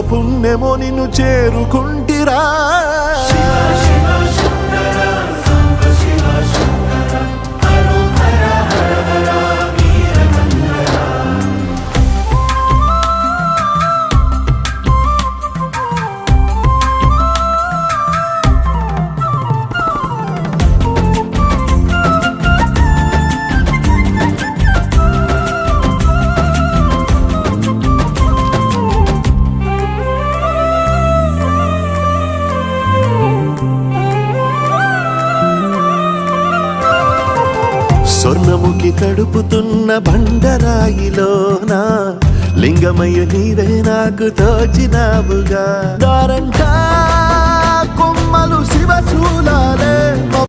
పుణ్యమో నిన్ను చేరుకుంటిరా. స్వర్ణముఖి తడుపుతున్న బండరాయిలోనా లింగమయ్య నీవే నాకు తోచినావుగా. దారంటా కొమ్మలు శివశూలాలే